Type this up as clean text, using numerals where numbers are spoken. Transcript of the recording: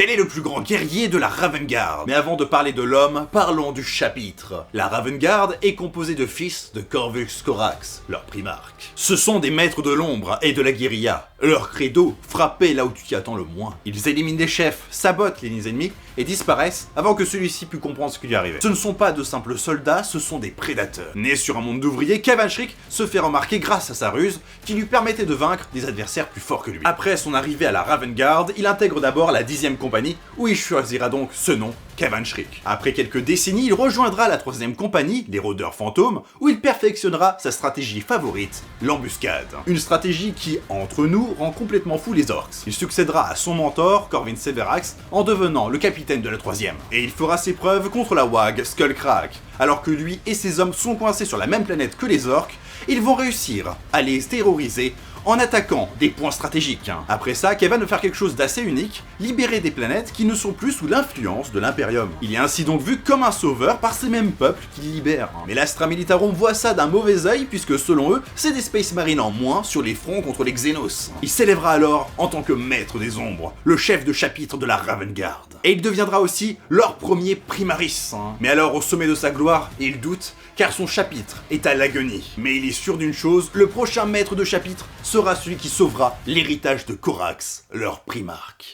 Quel est le plus grand guerrier de la Ravengard? Mais avant de parler de l'homme, parlons du chapitre. La Ravengard est composée de fils de Corvus Corax, leur primarque. Ce sont des maîtres de l'ombre et de la guérilla. Leur credo, frapper là où tu t'y attends le moins. Ils éliminent des chefs, sabotent les ennemis et disparaissent avant que celui-ci pût comprendre ce qui lui arrivait. Ce ne sont pas de simples soldats, ce sont des prédateurs. Né sur un monde d'ouvriers, Kevin Shriek se fait remarquer grâce à sa ruse qui lui permettait de vaincre des adversaires plus forts que lui. Après son arrivée à la Ravengard, il intègre d'abord la 10e compagnie où il choisira donc ce nom, Kevin Shriek. Après quelques décennies, il rejoindra la 3e compagnie, les Rôdeurs Fantômes, où il perfectionnera sa stratégie favorite, l'embuscade. Une stratégie qui, entre nous, rend complètement fou les orcs. Il succédera à son mentor, Corvin Severax, en devenant le capitaine de la 3e. Et il fera ses preuves contre la Wag Skullcrack. Alors que lui et ses hommes sont coincés sur la même planète que les orcs, ils vont réussir à les terroriser en attaquant des points stratégiques. Après ça, Kevin va faire quelque chose d'assez unique, libérer des planètes qui ne sont plus sous l'influence de l'Imperium. Il est ainsi donc vu comme un sauveur par ces mêmes peuples qu'il libère. Mais l'Astra Militarum voit ça d'un mauvais œil puisque selon eux, c'est des Space Marines en moins sur les fronts contre les Xenos. Il s'élèvera alors en tant que maître des ombres, le chef de chapitre de la Ravengard. Et il deviendra aussi leur premier primaris. Mais alors au sommet de sa gloire, il doute car son chapitre est à l'agonie. Mais il est sûr d'une chose, le prochain maître de chapitre sera celui qui sauvera l'héritage de Corax, leur primarque.